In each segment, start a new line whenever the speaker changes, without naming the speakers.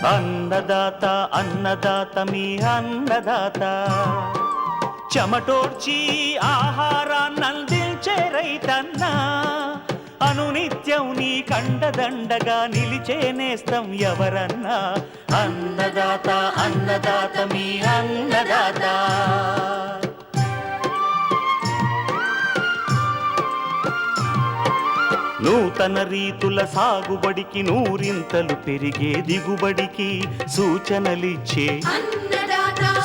అన్నదాత అన్నదాత మీ అన్నదాత చెమటోడ్చి ఆహారాన్నందించే రైతన్నా అనునిత్యం నీ కండదండగా నిలిచే నేస్తం ఎవరన్నా అన్నదాత అన్నదాత మీ అన్నదాత. నూతన రీతుల సాగుబడికి నూరింతలు పెరిగే దిగుబడికి సూచనలిచ్చే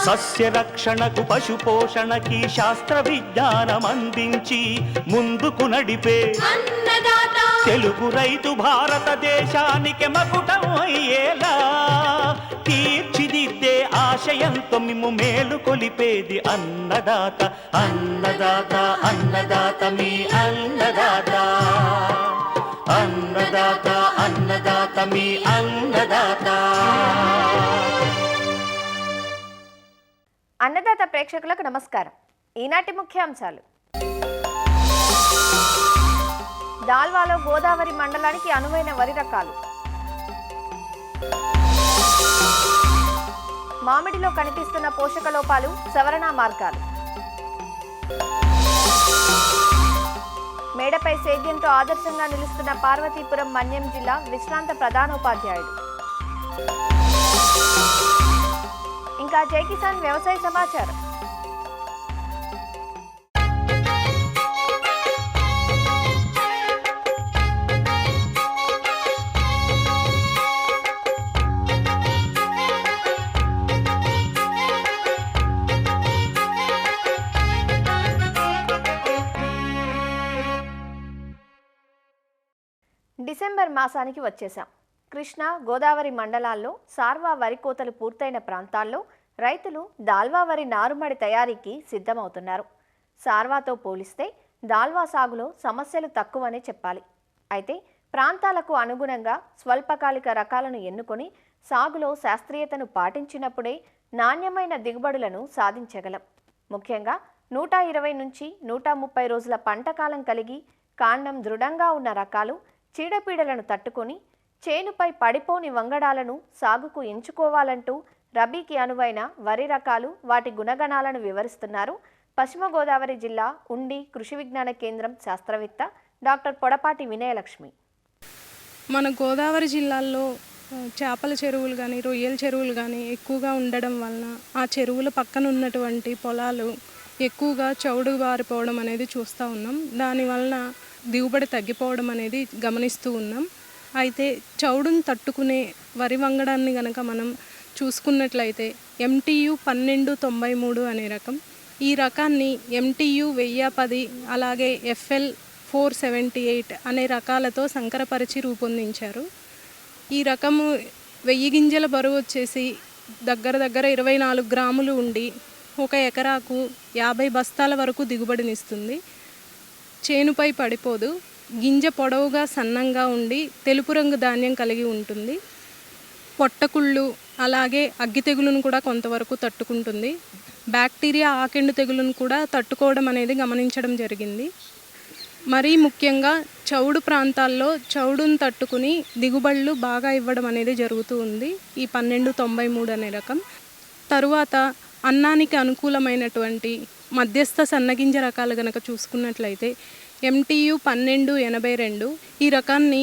సస్య రక్షణకు పశు పోషణకి శాస్త్ర విజ్ఞానం అందించి ముందుకు నడిపే తెలుగు రైతు భారతదేశానికి మకుటం అయ్యేలా తీర్చిదిద్దే ఆశయంతో మిమ్ము మేలు కొలిపేది అన్నదాత అన్నదాత అన్నదాత మీ అన్నదాత అన్నదాత అన్నదాత మీ అన్నదాత.
అన్నదాత ప్రేక్షకులకు నమస్కారం. ఈనాటి ముఖ్యాంశాలు: దాల్వాలో గోదావరి మండలానికి అనువైన వరి రకాలు, మామిడిలో కనిపిస్తున్న పోషక లోపాలు సవరణ మార్గాలు, మేడపై సేద్యంతో ఆదర్శంగా నిలుస్తున్న పార్వతీపురం మన్యం జిల్లా విశ్రాంత ప్రధానోపాధ్యాయుడు, ఇంకా జై కిసాన్ వ్యవసాయ సమాచారం. డిసెంబర్ మాసానికి వచ్చేసాం. కృష్ణా గోదావరి మండలాల్లో సార్వా వరి కోతలు పూర్తయిన ప్రాంతాల్లో రైతులు దాల్వా వరి నారుమడి తయారీకి సిద్ధమవుతున్నారు. సార్వాతో పోలిస్తే దాల్వా సాగులో సమస్యలు తక్కువనే చెప్పాలి. అయితే ప్రాంతాలకు అనుగుణంగా స్వల్పకాలిక రకాలను ఎన్నుకొని సాగులో శాస్త్రీయతను పాటించినప్పుడే నాణ్యమైన దిగుబడులను సాధించగలం. ముఖ్యంగా 120 నుంచి 130 రోజుల పంటకాలం కలిగి కాండం దృఢంగా ఉన్న రకాలు చీడపీడలను తట్టుకొని చేనుపై పడిపోని వంగడాలను సాగుకు ఎంచుకోవాలంటూ రబీకి అనువైన వరి రకాలు, వాటి గుణగణాలను వివరిస్తున్నారు పశ్చిమ గోదావరి జిల్లా ఉండి కృషి విజ్ఞాన కేంద్రం శాస్త్రవేత్త డాక్టర్ పొడపాటి వినయలక్ష్మి.
మన గోదావరి జిల్లాల్లో చేపల చెరువులు కానీ రొయ్యల చెరువులు కానీ ఎక్కువగా ఉండడం వలన ఆ చెరువుల పక్కన ఉన్నటువంటి పొలాలు ఎక్కువగా చౌడు బారిపోవడం అనేది చూస్తూ ఉన్నాం. దానివలన దిగుబడి తగ్గిపోవడం అనేది గమనిస్తూ ఉన్నాం. అయితే చౌడును తట్టుకునే వరి వంగడాన్ని కనుక మనం చూసుకున్నట్లయితే MTU 1293 అనే రకం, ఈ రకాన్ని MTU 1010 అలాగే FL 478 అనే రకాలతో సంకరపరిచి రూపొందించారు. ఈ రకము 1000 గింజల బరువు వచ్చేసి దగ్గర 24 గ్రాములు ఉండి 1 ఎకరాకు 50 బస్తాల వరకు దిగుబడినిస్తుంది. చేనుపై పడిపోదు, గింజ పొడవుగా సన్నంగా ఉండి తెలుపు రంగు ధాన్యం కలిగి ఉంటుంది. పొట్టకుళ్ళు అలాగే అగ్గి తెగులును కూడా కొంతవరకు తట్టుకుంటుంది. బ్యాక్టీరియా ఆకెండు తెగులును కూడా తట్టుకోవడం అనేది గమనించడం జరిగింది. మరీ ముఖ్యంగా చౌడు ప్రాంతాల్లో చౌడును తట్టుకుని దిగుబడులు బాగా ఇవ్వడం అనేది జరుగుతూ ఉంది ఈ 1293 అనే రకం. తరువాత అన్నానికి అనుకూలమైనటువంటి మధ్యస్థ సన్నగింజ రకాలు కనుక చూసుకున్నట్లయితే MTU 1282, ఈ రకాన్ని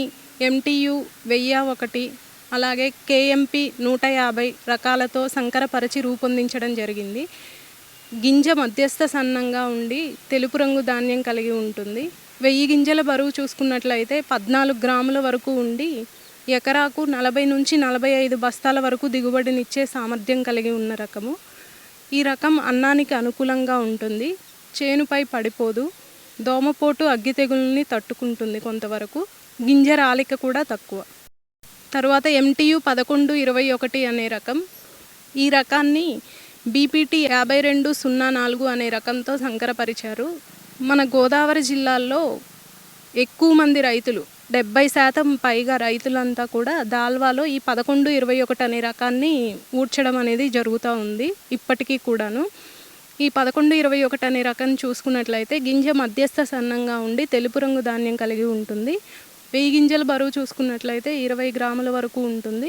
MTU 1001 అలాగే KMP 150 రకాలతో సంకరపరిచి రూపొందించడం జరిగింది. గింజ మధ్యస్థ సన్నంగా ఉండి తెలుపు రంగు ధాన్యం కలిగి ఉంటుంది. 1000 గింజల బరువు చూసుకున్నట్లయితే 14 గ్రాముల వరకు ఉండి ఎకరాకు 40 నుంచి 45 బస్తాల వరకు దిగుబడినిచ్చే సామర్థ్యం కలిగి ఉన్న రకము. ఈ రకం అన్నానికి అనుకూలంగా ఉంటుంది, చేనుపై పడిపోదు, దోమపోటు అగ్గి తెగుల్ని తట్టుకుంటుంది కొంతవరకు, గింజ రాలిక కూడా తక్కువ. తర్వాత MTU 1121 అనే రకం, ఈ రకాన్ని BPT 5204 అనే రకంతో సంకరపరిచారు. మన గోదావరి జిల్లాల్లో ఎక్కువ మంది రైతులు 70% పైగా రైతులంతా కూడా దాల్వాలో ఈ 1121 అనే రకాన్ని ఊడ్చడం అనేది జరుగుతూ ఉంది ఇప్పటికీ కూడాను. ఈ 1121 అనే రకాన్ని చూసుకున్నట్లయితే గింజ మధ్యస్థ సన్నంగా ఉండి తెలుపు రంగు ధాన్యం కలిగి ఉంటుంది. 1000 గింజల బరువు చూసుకున్నట్లయితే 20 గ్రాముల వరకు ఉంటుంది.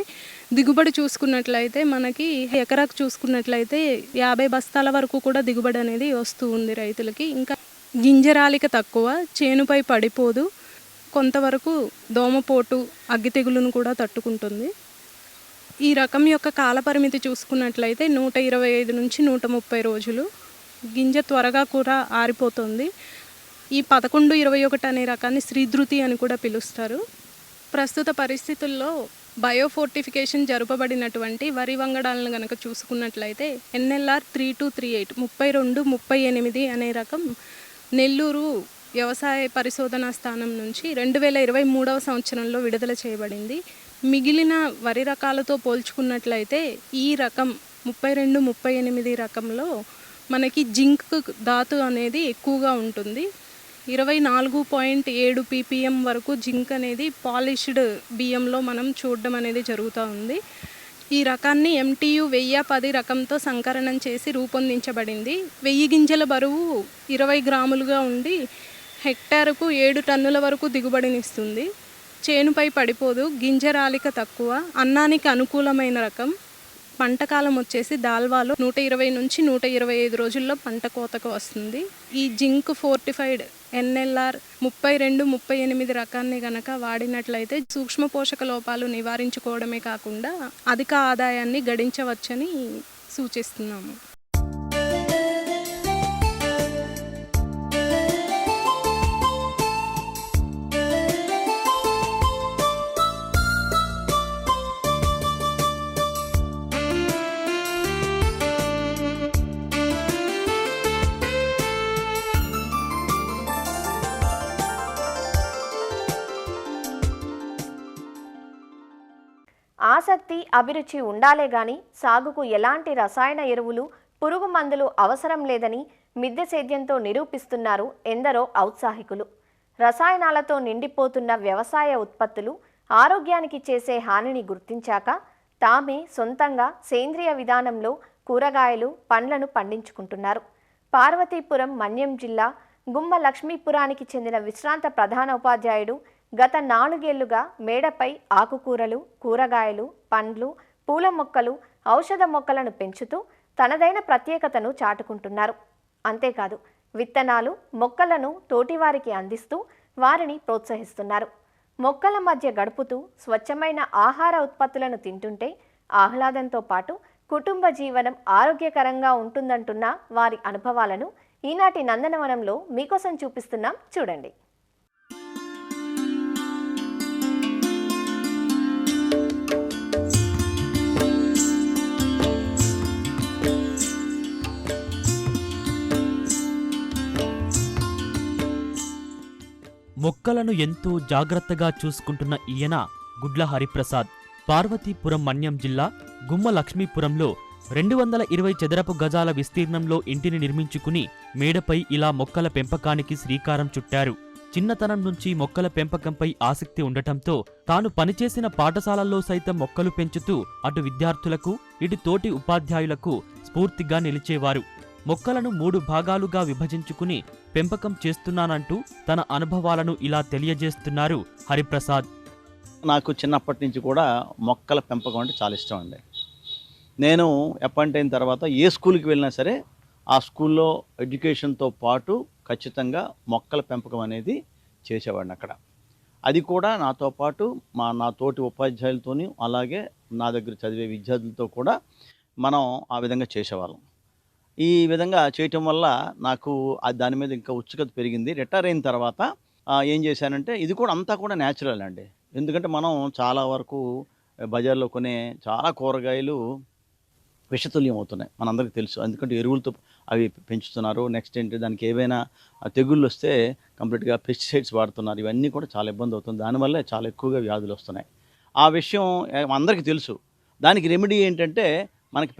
దిగుబడి చూసుకున్నట్లయితే మనకి ఎకరాకు చూసుకున్నట్లయితే 50 బస్తాల వరకు కూడా దిగుబడి అనేది వస్తూ ఉంది రైతులకి. ఇంకా గింజరాలిక తక్కువ, చేనుపై పడిపోదు, కొంతవరకు దోమపోటు, అగ్గి తెగులును కూడా తట్టుకుంటుంది. ఈ రకం యొక్క కాలపరిమితి చూసుకున్నట్లయితే 125 నుంచి 130 రోజులు. గింజ త్వరగా కూడా ఆరిపోతుంది. ఈ 1121 అనే రకాన్ని శ్రీధృతి అని కూడా పిలుస్తారు. ప్రస్తుత పరిస్థితుల్లో బయోఫోర్టిఫికేషన్ జరపబడినటువంటి వరి వంగడాలను కనుక చూసుకున్నట్లయితే NLR 3238 3238 అనే రకం నెల్లూరు వ్యవసాయ పరిశోధనా స్థానం నుంచి 2023వ సంవత్సరంలో విడుదల చేయబడింది. మిగిలిన వరి రకాలతో పోల్చుకున్నట్లయితే ఈ రకం 3238 రకంలో మనకి జింక్ ధాతు అనేది ఎక్కువగా ఉంటుంది. 24.7 ppm వరకు జింక్ అనేది పాలిష్డ్ బియ్యంలో మనం చూడడం అనేది జరుగుతూ ఉంది. ఈ రకాన్ని MTU 1010 రకంతో సంకరణం చేసి రూపొందించబడింది. 1000 గింజల బరువు 20 గ్రాములుగా ఉండి హెక్టారుకు 7 టన్నుల వరకు దిగుబడినిస్తుంది. చేనుపై పడిపోదు, గింజరాలిక తక్కువ, అన్నానికి అనుకూలమైన రకం. పంటకాలం వచ్చేసి దాల్వాలో 120 నుంచి 125 రోజుల్లో పంట కోతకు వస్తుంది. ఈ జింక్ ఫోర్టిఫైడ్ NLR 3238 రకాన్ని గనక వాడినట్లయితే సూక్ష్మ పోషక లోపాలు నివారించుకోవడమే కాకుండా అధిక ఆదాయాన్ని గడించవచ్చని సూచిస్తున్నాము.
ఆసక్తి, అభిరుచి ఉండాలే గాని సాగుకు ఎలాంటి రసాయన ఎరువులు, పురుగు మందులు అవసరం లేదని మిద్దె సేద్యంతో నిరూపిస్తున్నారు ఎందరో ఔత్సాహికులు. రసాయనాలతో నిండిపోతున్న వ్యవసాయ ఉత్పత్తులు ఆరోగ్యానికి చేసే హానిని గుర్తించాక తామే సొంతంగా సేంద్రియ విధానంలో కూరగాయలు, పండ్లను పండించుకుంటున్నారు. పార్వతీపురం మన్యం జిల్లా గుమ్మ లక్ష్మీపురానికి చెందిన విశ్రాంత ప్రధాన ఉపాధ్యాయుడు గత 4 ఏళ్లుగా మేడపై ఆకుకూరలు, కూరగాయలు, పండ్లు, పూల మొక్కలు, ఔషధ మొక్కలను పెంచుతూ తనదైన ప్రత్యేకతను చాటుకుంటున్నారు. అంతేకాదు విత్తనాలు, మొక్కలను తోటివారికి అందిస్తూ వారిని ప్రోత్సహిస్తున్నారు. మొక్కల మధ్య గడుపుతూ స్వచ్ఛమైన ఆహార ఉత్పత్తులను తింటుంటే ఆహ్లాదంతో పాటు కుటుంబ జీవనం ఆరోగ్యకరంగా ఉంటుందంటున్న వారి అనుభవాలను ఈనాటి నందనవనంలో మీకోసం చూపిస్తున్నాం, చూడండి.
మొక్కలను ఎంతో జాగ్రత్తగా చూసుకుంటున్న ఈయన గుడ్ల హరిప్రసాద్. పార్వతీపురం మన్యం జిల్లా గుమ్మ లక్ష్మీపురంలో 220 చదరపు గజాల విస్తీర్ణంలో ఇంటిని నిర్మించుకుని మేడపై ఇలా మొక్కల పెంపకానికి శ్రీకారం చుట్టారు. చిన్నతనం నుంచి మొక్కల పెంపకంపై ఆసక్తి ఉండటంతో తాను పనిచేసిన పాఠశాలల్లో సైతం మొక్కలు పెంచుతూ అటు విద్యార్థులకు, ఇటు తోటి ఉపాధ్యాయులకు స్ఫూర్తిగా నిలిచేవారు. మొక్కలను 3 భాగాలుగా విభజించుకుని పెంపకం చేస్తున్నానంటూ తన అనుభవాలను ఇలా తెలియజేస్తున్నారు హరిప్రసాద్.
నాకు చిన్నప్పటి నుంచి కూడా మొక్కల పెంపకం అంటే చాలా ఇష్టం అండి. నేను అపాయింట్ అయిన తర్వాత ఏ స్కూల్కి వెళ్ళినా సరే ఆ స్కూల్లో ఎడ్యుకేషన్తో పాటు ఖచ్చితంగా మొక్కల పెంపకం అనేది చేసేవాడిని అక్కడ. అది కూడా నాతో పాటు నా తోటి ఉపాధ్యాయులతోని, అలాగే నా దగ్గర చదివే విద్యార్థులతో కూడా మనం ఆ విధంగా చేసేవాళ్ళం. ఈ విధంగా చేయటం వల్ల నాకు దాని మీద ఇంకా ఉత్సుకత పెరిగింది. రిటైర్ అయిన తర్వాత ఏం చేశానంటే, ఇది కూడా అంతా కూడా న్యాచురల్ అండి. ఎందుకంటే మనం చాలా వరకు బజార్లో కొనే చాలా కూరగాయలు విషతుల్యం అవుతున్నాయి, మనందరికీ తెలుసు. ఎందుకంటే ఎరువులతో అవి పెంచుతున్నారు. నెక్స్ట్ ఏంటి, దానికి ఏవైనా తెగుళ్ళు వస్తే కంప్లీట్గా పెస్టిసైడ్స్ వాడుతున్నారు. ఇవన్నీ కూడా చాలా ఇబ్బంది అవుతుంది. దానివల్ల చాలా ఎక్కువగా వ్యాధులు వస్తున్నాయి. ఆ విషయం అందరికీ తెలుసు. దానికి రెమెడీ ఏంటంటే, మనకి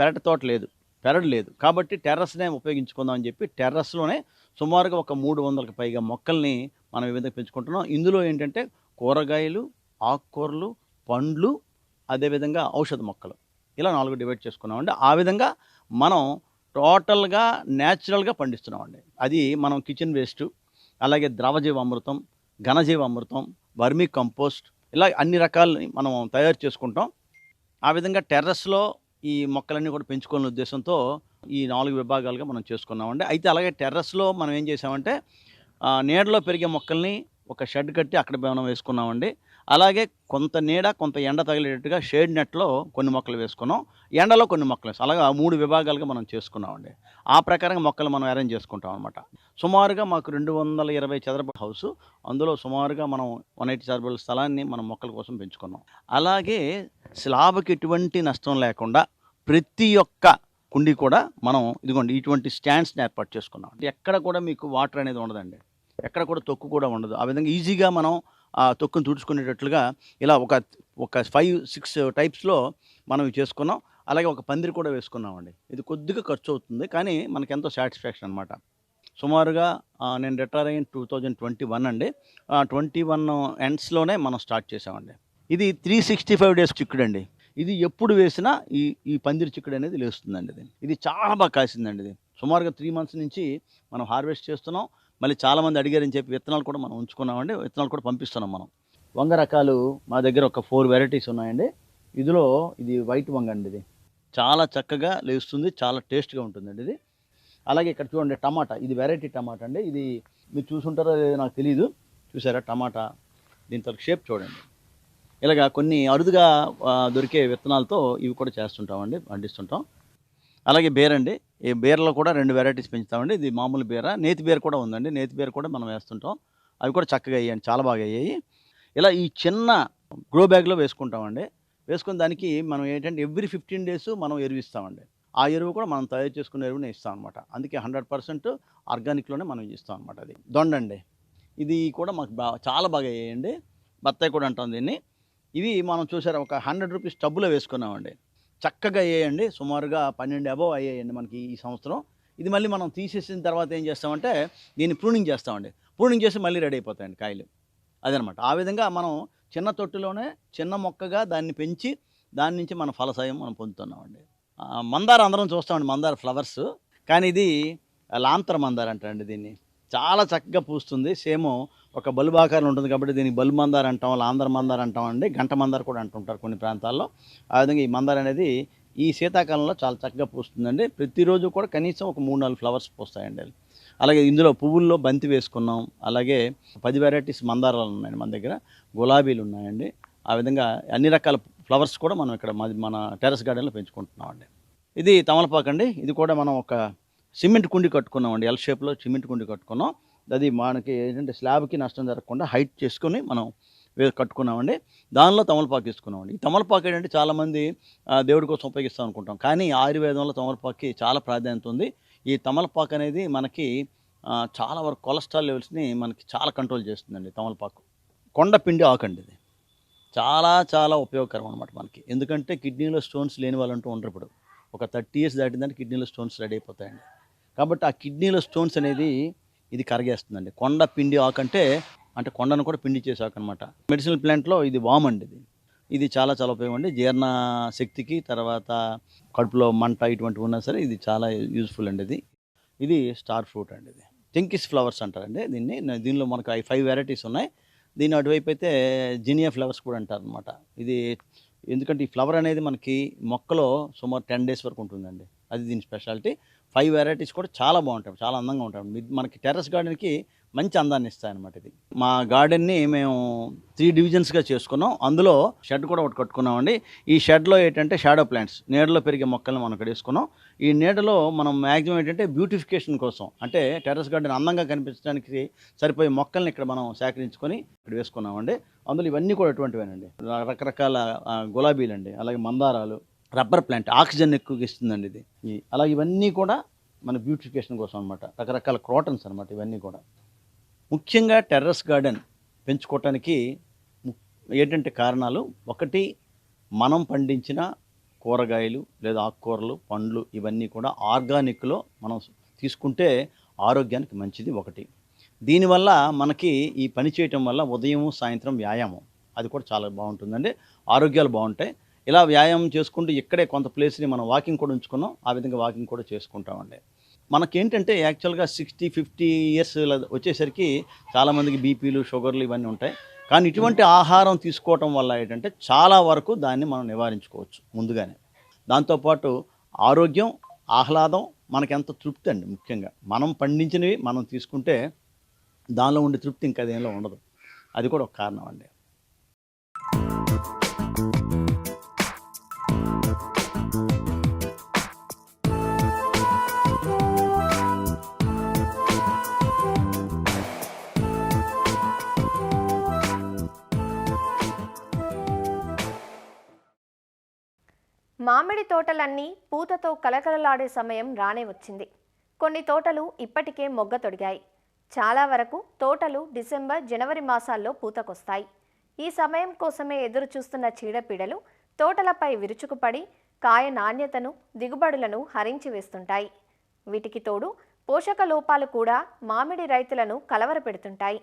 పెరడు లేదు కాబట్టి టెర్రస్నే ఉపయోగించుకుందాం అని చెప్పి టెర్రస్లోనే సుమారుగా ఒక 300కి పైగా మొక్కల్ని మనం ఈ విధంగా పెంచుకుంటున్నాం. ఇందులో ఏంటంటే కూరగాయలు, ఆకుకూరలు, పండ్లు, అదేవిధంగా ఔషధ మొక్కలు, ఇలా 4 డివైడ్ చేసుకున్నామండి. ఆ విధంగా మనం టోటల్గా న్యాచురల్గా పండిస్తున్నామండి. అది మనం కిచెన్ వేస్ట్, అలాగే ద్రవజీవ అమృతం, ఘనజీవ అమృతం, వర్మీ కంపోస్ట్, ఇలా అన్ని రకాలని మనం తయారు చేసుకుంటాం. ఆ విధంగా టెర్రస్‌లో ఈ మొక్కలన్నీ కూడా పెంచుకోవాలనే ఉద్దేశంతో ఈ 4 విభాగాలుగా మనం చేసుకున్నామండి. అయితే అలాగే టెర్రస్‌లో మనం ఏం చేసామంటే నీడలో పెరిగే మొక్కల్ని ఒక షెడ్ కట్టి అక్కడ మనం వేసుకున్నామండి. అలాగే కొంత నీడ, కొంత ఎండ తగిలేటట్టుగా షేడ్ నెట్‌లో కొన్ని మొక్కలు వేసుకున్నాం. ఎండలో కొన్ని మొక్కలు వేసాం. అలాగా 3 విభాగాలుగా మనం చేసుకున్నామండి. ఆ ప్రకారంగా మొక్కలు మనం అరేంజ్ చేసుకుంటాం అనమాట. సుమారుగా మాకు 220 చదరపు హౌసు. అందులో సుమారుగా మనం 180 చదరపుల స్థలాన్ని మనం మొక్కల కోసం పెంచుకున్నాం. అలాగే స్లాబ్‌కి ఎటువంటి నష్టం లేకుండా ప్రతి ఒక్క కుండీ కూడా మనం ఇదిగోండి ఇటువంటి స్టాండ్స్‌ని ఏర్పాటు చేసుకున్నాం. ఎక్కడ కూడా మీకు వాటర్ అనేది ఉండదండి. ఎక్కడ కూడా తొక్కు కూడా ఉండదు. ఆ విధంగా ఈజీగా మనం ఆ తొక్కుని తుడుచుకునేటట్లుగా ఇలా ఒక 5, 6 టైప్స్‌లో మనం ఇవి చేసుకున్నాం. అలాగే ఒక పందిరి కూడా వేసుకున్నామండి. ఇది కొద్దిగా ఖర్చు అవుతుంది. కానీ మనకెంతో సాటిస్ఫాక్షన్ అనమాట. సుమారుగా నేను రిటైర్ అయిన 2021 అండి. 21 ఎండ్స్‌లోనే మనం స్టార్ట్ చేసామండి. ఇది 365 డేస్ చిక్కుడండి. ఇది ఎప్పుడు వేసినా ఈ పందిరి చిక్కుడు అనేది లేస్తుందండి ఇది. ఇది చాలా బాగా కాసిందండి ఇది. సుమారుగా 3 మంత్స్ నుంచి మనం హార్వెస్ట్ చేస్తున్నాం. మళ్ళీ చాలామంది అడిగారని చెప్పి విత్తనాలు కూడా మనం ఉంచుకున్నామండి. విత్తనాలు కూడా పంపిస్తున్నాం మనం. వంగ రకాలు మా దగ్గర ఒక 4 వెరైటీస్ ఉన్నాయండి. ఇందులో ఇది వైట్ వంగ అండి ఇది. చాలా చక్కగా లేస్తుంది. చాలా టేస్ట్‌గా ఉంటుందండి ఇది. అలాగే ఇక్కడ చూడండి టమాటా. ఇది వెరైటీ టమాటా అండి. ఇది మీరు చూసుంటారో లేదో నాకు తెలీదు. చూసారా టమాటా? దీని తాలూకు షేప్ చూడండి. ఇలాగా కొన్ని అరుదుగా దొరికే విత్తనాలతో ఇవి కూడా చేస్తుంటామండి, పండిస్తుంటాం. అలాగే బీరండి. ఈ బీరలో కూడా 2 వెరైటీస్ పెంచుతామండి. ఇది మామూలు బీర, నేతి బీర కూడా ఉందండి. నేతి బీర కూడా మనం వేస్తుంటాం. అవి కూడా చక్కగా అయ్యాయండి, చాలా బాగా అయ్యాయి. ఇలా ఈ చిన్న గ్రో బ్యాగ్‌లో వేసుకుంటామండి. వేసుకున్న దానికి మనం ఏంటంటే ఎవ్రీ 15 డేస్ మనం ఎరువిస్తామండి. ఆ ఎరువు కూడా మనం తయారు చేసుకున్న ఎరువునే ఇస్తాం అనమాట. అందుకే 100% ఆర్గానిక్‌లోనే మనం ఇస్తాం అనమాట అది. దొండండి. ఇది కూడా మాకు చాలా బాగా అయ్యాయండి. బత్తాయి కూడా అంటాం దీన్ని. ఇవి మనం చూసారా ఒక 100 రూపీస్ టబ్బులో వేసుకున్నామండి. చక్కగా అయ్యాయండి. సుమారుగా 12 అబోవ్ అయ్యాయండి మనకి ఈ సంవత్సరం. ఇది మళ్ళీ మనం తీసేసిన తర్వాత ఏం చేస్తామంటే దీన్ని ప్రూనింగ్ చేస్తామండి. ప్రూనింగ్ చేసి మళ్ళీ రెడీ అయిపోతాయండి కాయలు. అదనమాట. ఆ విధంగా మనం చిన్న తొట్టులోనే చిన్న మొక్కగా దాన్ని పెంచి దాని నుంచి మన ఫలసాయం మనం పొందుతున్నామండి. మందార అందరం చూస్తామండి, మందార ఫ్లవర్స్. కానీ ఇది లాంతర మందార అంటారండి దీన్ని. చాలా చక్కగా పూస్తుంది. సేమ్ ఒక బల్బు ఆకారం ఉంటుంది కాబట్టి దీనికి బల్బు మందార అంటాం, లాంతర మందార అంటామండి. గంట మందార కూడా అంటుంటారు కొన్ని ప్రాంతాల్లో. ఆ విధంగా ఈ మందార అనేది ఈ శీతాకాలంలో చాలా చక్కగా పూస్తుందండి. ప్రతిరోజు కూడా కనీసం ఒక 3, 4 ఫ్లవర్స్ పూస్తాయండి. అలాగే ఇందులో పువ్వుల్లో బంతి వేసుకున్నాం. అలాగే 10 వెరైటీస్ మందారాలు ఉన్నాయండి మన దగ్గర. గులాబీలు ఉన్నాయండి. ఆ విధంగా అన్ని రకాల ఫ్లవర్స్ కూడా మనం ఇక్కడ మన టెర్రస్ గార్డెన్లో పెంచుకుంటున్నామండి. ఇది తమలపాకు అండి. ఇది కూడా మనం ఒక సిమెంట్ కుండి కట్టుకున్నామండి. ఎల్ షేప్లో సిమెంట్ కుండి కట్టుకున్నాం. అది మనకి ఏంటంటే స్లాబ్కి నష్టం జరగకుండా హైట్ చేసుకొని మనం కట్టుకున్నామండి. దానిలో తమలపాకు తీసుకున్నామండి. ఈ తమలపాకు ఏంటంటే చాలామంది దేవుడి కోసం ఉపయోగిస్తాం అనుకుంటాం. కానీ ఆయుర్వేదంలో తమలపాకుకి చాలా ప్రాధాన్యత ఉంది. ఈ తమలపాకు అనేది మనకి చాలా వరకు కొలెస్ట్రాల్ లెవెల్స్ని మనకి చాలా కంట్రోల్ చేస్తుందండి తమలపాకు. కొండపిండి ఆకండి ఇది. చాలా చాలా ఉపయోగకరం అనమాట మనకి. ఎందుకంటే కిడ్నీలో స్టోన్స్ లేని వాళ్ళు అంటూ ఉండరు. ఇప్పుడు ఒక 30 ఇయర్స్ దాటిందంటే కిడ్నీలో స్టోన్స్ రెడీ అయిపోతాయండి. కాబట్టి ఆ కిడ్నీలో స్టోన్స్ అనేది ఇది కరిగేస్తుందండి. కొండ పిండి ఆకంటే అంటే కొండను కూడా పిండి చేసే ఆకు అనమాట. మెడిసినల్ ప్లాంట్లో ఇది వామ్ అండి ఇది. ఇది చాలా చాలా ఉపయోగం అండి. జీర్ణ శక్తికి, తర్వాత కడుపులో మంట ఇటువంటివి ఉన్నా సరే ఇది చాలా యూజ్ఫుల్ అండి ఇది. ఇది స్టార్ ఫ్రూట్ అండి ఇది. టింకిస్ ఫ్లవర్స్ అంటారండి దీన్ని. దీనిలో మనకు 5 వెరైటీస్ ఉన్నాయి. దీని అటువైపు అయితే జినియా ఫ్లవర్స్ కూడా అంటారనమాట. ఇది ఎందుకంటే ఈ ఫ్లవర్ అనేది మనకి మొక్కలో సుమారు 10 డేస్ వరకు ఉంటుందండి. అది దీని స్పెషాలిటీ. 5 వెరైటీస్ కూడా చాలా బాగుంటాయి, చాలా అందంగా ఉంటాయి. మనకి టెర్రస్ గార్డెన్కి మంచి అందాన్ని ఇస్తాయన్నమాట ఇది. మా గార్డెన్ని మేము 3 డివిజన్స్గా చేసుకున్నాం. అందులో షెడ్ కూడా ఒకటి కట్టుకున్నామండి. ఈ షెడ్లో ఏంటంటే షాడో ప్లాంట్స్, నీడలో పెరిగే మొక్కలను మనం ఇక్కడ వేసుకున్నాం. ఈ నీడలో మనం మ్యాక్సిమం ఏంటంటే బ్యూటిఫికేషన్ కోసం, అంటే టెర్రస్ గార్డెన్ అందంగా కనిపించడానికి సరిపోయే మొక్కల్ని ఇక్కడ మనం సేకరించుకొని ఇక్కడ వేసుకున్నామండి. అందులో ఇవన్నీ కూడా ఎటువంటివేనండి, రకరకాల గులాబీలండి, అలాగే మందారాలు, రబ్బర్ ప్లాంట్ ఆక్సిజన్ ఎక్కువగా ఇస్తుందండి ఇది. అలాగే ఇవన్నీ కూడా మన బ్యూటిఫికేషన్ కోసం అనమాట. రకరకాల క్రోటన్స్ అనమాట ఇవన్నీ కూడా. ముఖ్యంగా టెర్రస్ గార్డెన్ పెంచుకోవటానికి ఏంటంటే కారణాలు, ఒకటి మనం పండించిన కూరగాయలు లేదా ఆకుకూరలు, పండ్లు ఇవన్నీ కూడా ఆర్గానిక్లో మనం తీసుకుంటే ఆరోగ్యానికి మంచిది ఒకటి. దీనివల్ల మనకి ఈ పని చేయటం వల్ల ఉదయం సాయంత్రం వ్యాయామం అది కూడా చాలా బాగుంటుందండి. ఆరోగ్యాలు బాగుంటాయి. ఇలా వ్యాయామం చేసుకుంటూ ఇక్కడే కొంత ప్లేస్ని మనం వాకింగ్ కూడా ఉంచుకున్నాం. ఆ విధంగా వాకింగ్ కూడా చేసుకుంటామండి. మనకేంటంటే యాక్చువల్గా 60-50 ఇయర్స్ వచ్చేసరికి చాలామందికి బీపీలు, షుగర్లు ఇవన్నీ ఉంటాయి. కానీ ఇటువంటి ఆహారం తీసుకోవటం వల్ల ఏంటంటే చాలా వరకు దాన్ని మనం నివారించుకోవచ్చు ముందుగానే. దాంతోపాటు ఆరోగ్యం, ఆహ్లాదం, మనకెంత తృప్తి అండి. ముఖ్యంగా మనం పండించినవి మనం తీసుకుంటే దానిలో ఉండే తృప్తి ఇంకా దేనిలో ఉండదు. అది కూడా ఒక కారణం అండి.
మామిడి తోటలన్నీ పూతతో కలకలలాడే సమయం రానే వచ్చింది. కొన్ని తోటలు ఇప్పటికే మొగ్గ తొడిగాయి. చాలా వరకు తోటలు డిసెంబర్, జనవరి మాసాల్లో పూతకొస్తాయి. ఈ సమయం కోసమే ఎదురు చూస్తున్న చీడపీడలు తోటలపై విరుచుకుపడి కాయ నాణ్యతను, దిగుబడులను హరించి వేస్తుంటాయి. వీటికి తోడు పోషక లోపాలు కూడా మామిడి రైతులను కలవరపెడుతుంటాయి.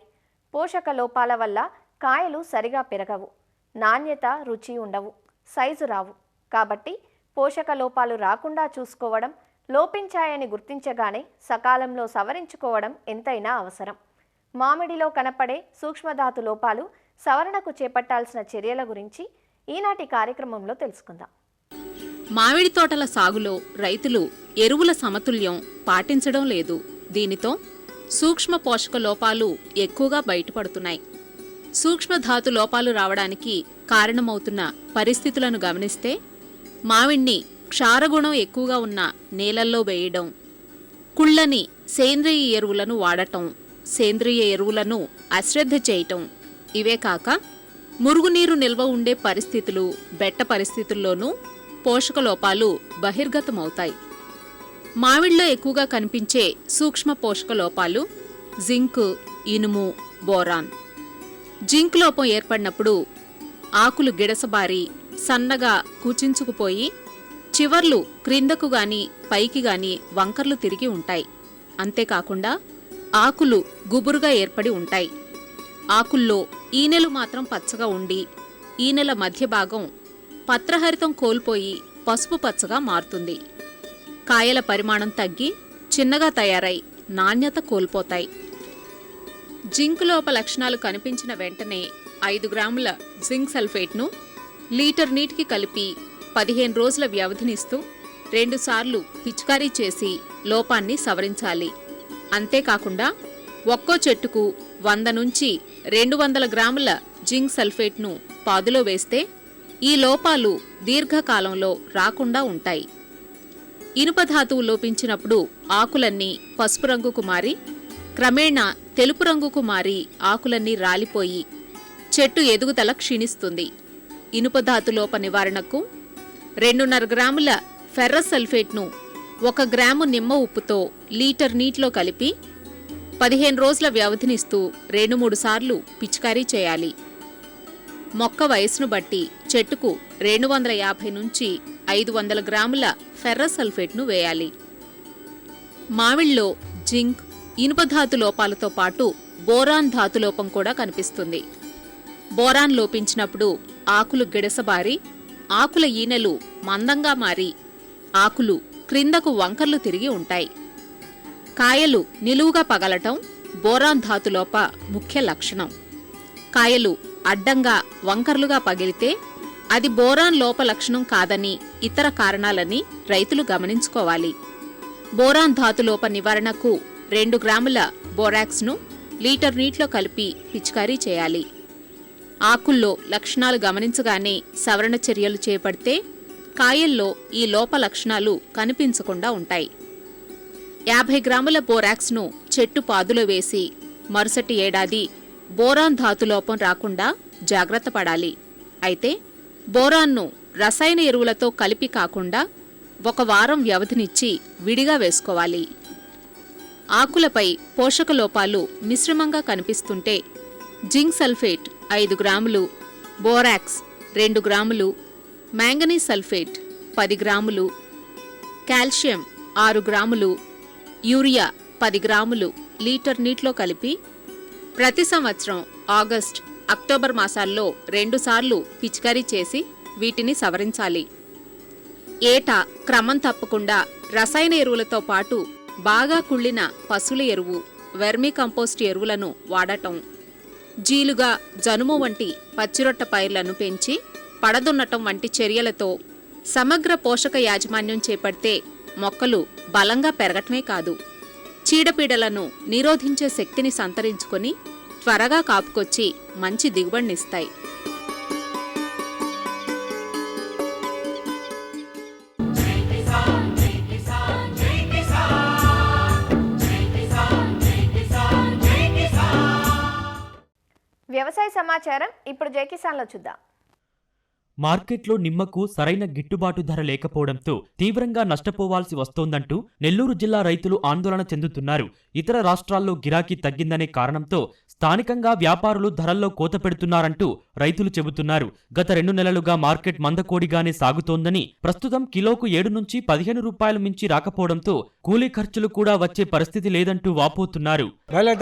పోషక లోపాల వల్ల కాయలు సరిగా పెరగవు, నాణ్యత, రుచి ఉండవు, సైజు రావు. కాబట్టి పోషక లోపాలు రాకుండా చూసుకోవడం, లోపించాయని గుర్తించగానే సకాలంలో సవరించుకోవడం ఎంతైనా అవసరం. మామిడిలో కనపడే సూక్ష్మధాతు లోపాలు సవరణకు చేపట్టాల్సిన చర్యల గురించి ఈనాటి కార్యక్రమంలో తెలుసుకుందాం.
మామిడి తోటల సాగులో రైతులు ఎరువుల సమతుల్యం పాటించడం లేదు. దీనితో సూక్ష్మ పోషక లోపాలు ఎక్కువగా బయటపడుతున్నాయి. సూక్ష్మధాతు లోపాలు రావడానికి కారణమవుతున్న పరిస్థితులను గమనిస్తే మామిడిని క్షారగుణం ఎక్కువగా ఉన్న నేలల్లో వేయడం, కుళ్ళని సేంద్రియ ఎరువులను వాడటం, సేంద్రియ ఎరువులను అశ్రద్ధ చేయటం, ఇవే కాక మురుగునీరు నిల్వ ఉండే పరిస్థితులు, బెట్ట పరిస్థితుల్లోనూ పోషక లోపాలు బహిర్గతమవుతాయి. మామిడిలో ఎక్కువగా కనిపించే సూక్ష్మ పోషక లోపాలు జింక్, ఇనుము, బోరాన్. జింక్ లోపం ఏర్పడినప్పుడు ఆకులు గిడసబారి సన్నగా కూచించుకుపోయి చివర్లు క్రిందకు గాని పైకి గాని వంకర్లు తిరిగి ఉంటాయి. అంతేకాకుండా ఆకులు గుబురుగా ఏర్పడి ఉంటాయి. ఆకుల్లో ఈనెలు మాత్రం పచ్చగా ఉండి ఈనెల మధ్య భాగం పత్రహరితం కోల్పోయి పసుపు పచ్చగా మారుతుంది. కాయల పరిమాణం తగ్గి చిన్నగా తయారై నాణ్యత కోల్పోతాయి. జింక్ లోప లక్షణాలు కనిపించిన వెంటనే 5 గ్రాముల జింక్ సల్ఫేట్ను లీటర్ నీటికి కలిపి 15 రోజుల వ్యవధినిస్తూ 2 సార్లు పిచికారీ చేసి లోపాన్ని సవరించాలి. అంతేకాకుండా ఒక్కో చెట్టుకు 100 నుంచి 200 గ్రాముల జింక్ సల్ఫేట్ను పాదులో వేస్తే ఈ లోపాలు దీర్ఘకాలంలో రాకుండా ఉంటాయి. ఇనుప ధాతువు లోపించినప్పుడు ఆకులన్నీ పసుపు రంగుకు మారి క్రమేణా తెలుపు రంగుకు మారి ఆకులన్నీ రాలిపోయి చెట్టు ఎదుగుదల క్షీణిస్తుంది. ఇనుపధాతు లోప నివారణకు 2.5 గ్రాముల ఫెర్రస్ సల్ఫేట్ను 1 గ్రాము నిమ్మ ఉప్పుతో లీటర్ నీటిలో కలిపి 15 రోజుల వ్యవధినిస్తూ 2-3 సార్లు పిచికారీ చేయాలి. మొక్క వయసును బట్టి చెట్టుకు 250 నుంచి 500 గ్రాముల ఫెర్రస్ సల్ఫేట్ను వేయాలి. మామిడిలో జింక్, ఇనుపధాతు లోపాలతో పాటు బోరాన్ ధాతులోపం కూడా కనిపిస్తుంది. బోరాన్ లోపించినప్పుడు ఆకులు గిడసబారి ఆకుల ఈనెలు మందంగా మారి ఆకులు క్రిందకు వంకర్లు తిరిగి ఉంటాయి. కాయలు నిలువుగా పగలటం బోరాన్ ధాతులోప ముఖ్య లక్షణం. కాయలు అడ్డంగా వంకర్లుగా పగిలితే అది బోరాన్ లోప లక్షణం కాదని ఇతర కారణాలని రైతులు గమనించుకోవాలి. బోరాన్ ధాతులోప నివారణకు 2 గ్రాముల బోరాక్స్ను లీటర్ నీటిలో కలిపి పిచికారీ చేయాలి. ఆకుల్లో లక్షణాలు గమనించగానే సవరణ చర్యలు చేపడితే కాయల్లో ఈ లోప లక్షణాలు కనిపించకుండా ఉంటాయి. 50 గ్రాముల బోరాక్స్ను చెట్టు పాదులో వేసి మరుసటి ఏడాది బోరాన్ ధాతులోపం రాకుండా జాగ్రత్త పడాలి. అయితే బోరాన్ను రసాయన ఎరువులతో కలిపి కాకుండా 1 వారం వ్యవధినిచ్చి విడిగా వేసుకోవాలి. ఆకులపై పోషక లోపాలు మిశ్రమంగా కనిపిస్తుంటే జింక్ సల్ఫేట్ 5 గ్రాములు, బోరాక్స్ 2 గ్రాములు, మ్యాంగనీస్ సల్ఫేట్ 10 గ్రాములు, కాల్షియం 6 గ్రాములు, యూరియా 10 గ్రాములు లీటర్ నీటిలో కలిపి ప్రతి సంవత్సరం ఆగస్ట్, అక్టోబర్ మాసాల్లో 2 సార్లు పిచికారీ చేసి వీటిని సవరించాలి. ఏటా క్రమం తప్పకుండా రసాయన ఎరువులతో పాటు బాగా కుళ్ళిన పశువుల ఎరువు, వెర్మీ కంపోస్ట్ ఎరువులను వాడటం, జీలుగా, జనుము వంటి పచ్చిరొట్ట పైర్లను పెంచి పడదున్నటం వంటి చర్యలతో సమగ్ర పోషక యాజమాన్యం చేపడితే మొక్కలు బలంగా పెరగటమే కాదు, చీడపీడలను నిరోధించే శక్తిని సంతరించుకొని త్వరగా కాపుకొచ్చి మంచి దిగుబడినిస్తాయి.
వ్యవసాయ సమాచారం ఇప్పుడు జై కిసాన్లో చూద్దాం.
మార్కెట్లో నిమ్మకు సరైన గిట్టుబాటు ధర లేకపోవడంతో తీవ్రంగా నష్టపోవాల్సి వస్తోందంటూ నెల్లూరు జిల్లా రైతులు ఆందోళన చెందుతున్నారు. ఇతర రాష్ట్రాల్లో గిరాకీ తగ్గిందనే కారణంతో స్థానికంగా వ్యాపారులు ధరల్లో కోత పెడుతున్నారంటూ రైతులు చెబుతున్నారు. గత 2 నెలలుగా మార్కెట్ మందకోడిగానే సాగుతోందని, ప్రస్తుతం కిలోకు 7 నుంచి 15 రూపాయలు మించి రాకపోవడంతో కూలీ ఖర్చులు కూడా వచ్చే పరిస్థితి లేదంటూ వాపోతున్నారు.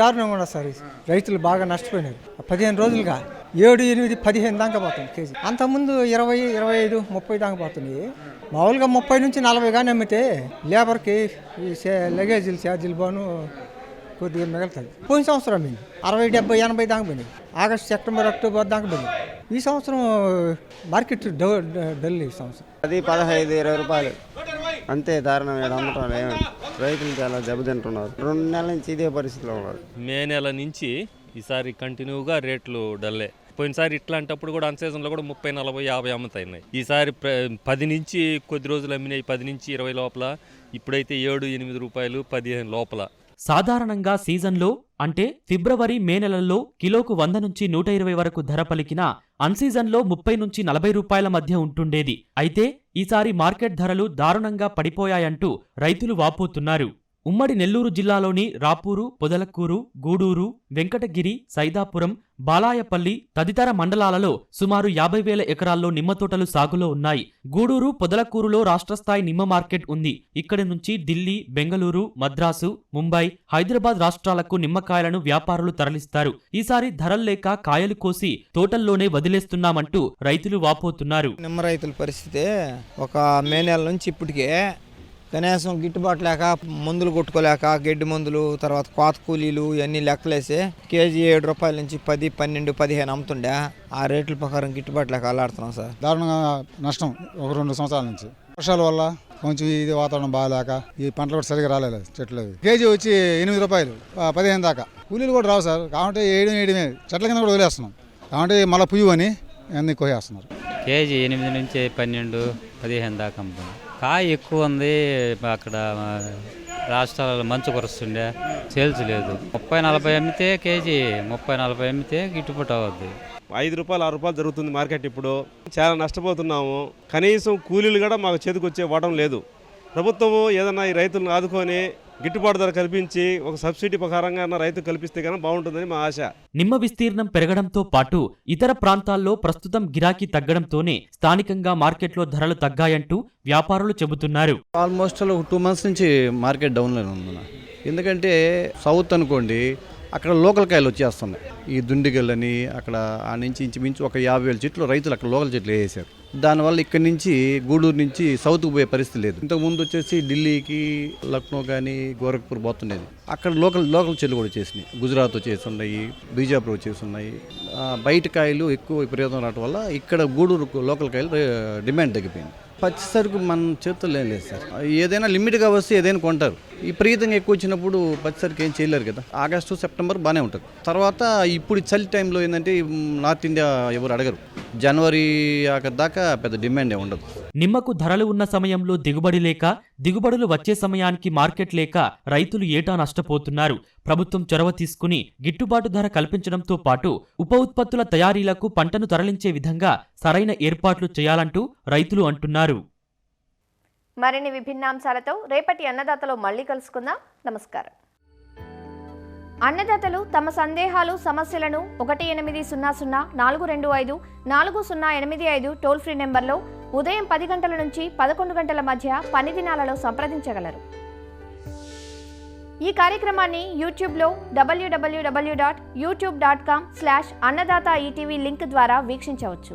దారుణంగా కూడా సార్, రైతులు బాగా నష్టపోయినారు. 15 రోజులుగా 7, 8, 15 దాకా పోతుంది కేజీ. అంతకుముందు 20, 25, 30 దాకా పోతుంది. మామూలుగా 30 నుంచి 40 కానీ అమ్మితే లేబర్కి ఈ లగేజీలు ఛార్జీలు బాను కొద్దిగా మిగులుతుంది. పోయిన సంవత్సరం అమ్మింది 60, 70, 80 దాకా పోయింది. ఆగస్టు, సెప్టెంబర్, అక్టోబర్ దాకా పోయింది. ఈ సంవత్సరం మార్కెట్ డల్. ఈ సంవత్సరం
అది 15, 20 రూపాయలు అంతే. దారుణం అమ్మటం రైతులు చాలా దెబ్బతింటున్నారు. 2 నెలల నుంచి ఇదే పరిస్థితిలో ఉన్నారు.
మే నెల నుంచి ఈసారి కంటిన్యూగా రేట్లు డల్లే. పోయినసారి ఇట్లాంటప్పుడు కూడా అన్ సీజన్లో కూడా 30, 40, 50 అమ్ముతాయి. ఈసారి 10 నుంచి కొద్ది రోజులు అమ్మినాయి 10 నుంచి 20 లోపల. ఇప్పుడైతే 7, 8 రూపాయలు, 15 లోపల.
సాధారణంగా సీజన్లో అంటే ఫిబ్రవరి, మే నెలల్లో కిలోకు 100 నుంచి 120 వరకు ధర పలికినా అన్సీజన్లో 30 నుంచి 40 రూపాయల మధ్య ఉంటుండేది. అయితే ఈసారి మార్కెట్ ధరలు దారుణంగా పడిపోయాయంటూ రైతులు వాపోతున్నారు. ఉమ్మడి నెల్లూరు జిల్లాలోని రాపూరు, పొదలకూరు, గూడూరు, వెంకటగిరి, సైదాపురం, బాలాయపల్లి తదితర మండలాలలో సుమారు 50,000 ఎకరాల్లో నిమ్మ తోటలు సాగులో ఉన్నాయి. గూడూరు, పొదలకూరులో రాష్ట్రస్థాయి నిమ్మ మార్కెట్ ఉంది. ఇక్కడి నుంచి ఢిల్లీ, బెంగళూరు, మద్రాసు, ముంబై, హైదరాబాద్ రాష్ట్రాలకు నిమ్మకాయలను వ్యాపారులు తరలిస్తారు. ఈసారి ధరల్లేక కాయలు కోసి తోటల్లోనే వదిలేస్తున్నామంటూ రైతులు వాపోతున్నారు.
నిమ్మ రైతుల పరిస్థితి ఒక మే నెల నుంచి ఇప్పటికే కనీసం గిట్టుబాటు లేక, మందులు కొట్టుకోలేక, గడ్డి మందులు, తర్వాత కోత కూలీలు ఇవన్నీ లెక్కలేసి కేజీ 7 రూపాయల నుంచి 10, 12, 15 అమ్ముతుండే. ఆ రేట్ల ప్రకారం గిట్టుబాటు లేక అల్లాడుతున్నాం సార్.
దారుణంగా నష్టం ఒక 2 సంవత్సరాల నుంచి. వర్షాల వల్ల కొంచెం ఇది వాతావరణం బాగాలేక ఈ పంటలు కూడా సరిగా రాలేదు. చెట్లు కేజీ వచ్చి 8 రూపాయలు, 15 దాకా. కూలీలు కూడా రావు సార్. కాబట్టి వేయడమే చెట్ల కింద కూడా వదిలేస్తున్నాం. కాబట్టి మళ్ళీ పుయ్యి అని అన్ని కోసేస్తున్నారు.
కేజీ 8 నుంచి 12, 15 దాకా అమ్ముతుంది. కాయ ఎక్కువ ఉంది. అక్కడ రాష్ట్రాలలో మంచు కురుస్తుండే, సేల్స్ లేదు. 30, 40 అమ్మితే కేజీ 30, 40 అమ్మితే గిట్టుబాటు అవుద్ది.
5 రూపాయలు, 6 రూపాయలు జరుగుతుంది మార్కెట్. ఇప్పుడు చాలా నష్టపోతున్నాము. కనీసం కూలీలు కూడా మాకు చేతికి వచ్చే వాటం లేదు. ప్రభుత్వము ఏదన్నా ఈ రైతులను ఆదుకొని గిట్టుబాటు ధర కల్పించి ఒక సబ్సిడీ ప్రకారంగా రైతు కల్పిస్తే కనుక బాగుంటుందని మా ఆశ.
నిమ్మ విస్తీర్ణం పెరగడంతో పాటు ఇతర ప్రాంతాల్లో ప్రస్తుతం గిరాకీ తగ్గడంతోనే స్థానికంగా మార్కెట్లో ధరలు తగ్గాయంటూ వ్యాపారులు చెబుతున్నారు.
ఆల్మోస్ట్ 2 మంత్స్ నుంచి మార్కెట్ డౌన్లోనే ఉంది. ఎందుకంటే సౌత్ అనుకోండి, అక్కడ లోకల్ కాయలు వచ్చేస్తున్నాయి. ఈ దుండిగల్లని అక్కడ ఆ నుంచి ఇంచుమించు ఒక 50,000 చెట్లు రైతులు అక్కడ లోకల్ చెట్లు వేసారు. దానివల్ల ఇక్కడి నుంచి గూడూరు నుంచి సౌత్కు పోయే పరిస్థితి లేదు. ఇంతకుముందు వచ్చేసి ఢిల్లీకి, లక్నో కానీ, గోరఖ్పూర్ పోతుండేది. అక్కడ లోకల్ చెట్లు కూడా వచ్చేసినాయి. గుజరాత్ వచ్చేసి ఉన్నాయి, బీజాపూర్ వచ్చేసి ఉన్నాయి. బయట కాయలు ఎక్కువ విపరీతం రావడం వల్ల ఇక్కడ గూడూరు లోకల్ కాయలు డిమాండ్ తగ్గిపోయింది. పచ్చి సరుకు మన చేతుల్లో ఏం లేదు సార్. ఏదైనా లిమిట్గా వస్తే ఏదైనా కొంటారు. విపరీతంగా ఎక్కువ వచ్చినప్పుడు పచ్చి సరుకు ఏం చేయలేరు కదా. ఆగస్టు, సెప్టెంబర్ బాగానే ఉంటుంది. తర్వాత ఇప్పుడు చలి టైంలో ఏంటంటే నార్త్ ఇండియా ఎవరు అడగరు. జనవరి దాకా పెద్ద డిమాండ్ ఉండదు.
నిమ్మకు ధరలు ఉన్న సమయంలో దిగుబడి లేక, దిగుబడులు వచ్చే సమయానికి మార్కెట్ లేక రైతులు ఏటా నష్టపోతున్నారు. ప్రభుత్వం చొరవ తీసుకుని గిట్టుబాటు ధర కల్పించడంతో పాటు ఉప ఉత్పత్తుల తయారీలకు పంటను తరలించే విధంగా సరైన ఏర్పాట్లు చేయాలంటూ రైతులు అంటున్నారు.
మరిన్ని విభిన్నాంశాలతో రేపటి అన్నదాతలో మళ్ళీ కలుసుకుందాం. నమస్కారం. అన్నదాతలు తమ సందేహాలు, సమస్యలను 1800-425-4085 టోల్ ఫ్రీ నెంబర్లో ఉదయం 10 గంటల నుంచి 11 గంటల మధ్య పని దినాలలో సంప్రదించగలరు. ఈ కార్యక్రమాన్ని యూట్యూబ్లో www.youtube.com/annadaata ETV లింక్ ద్వారా వీక్షించవచ్చు.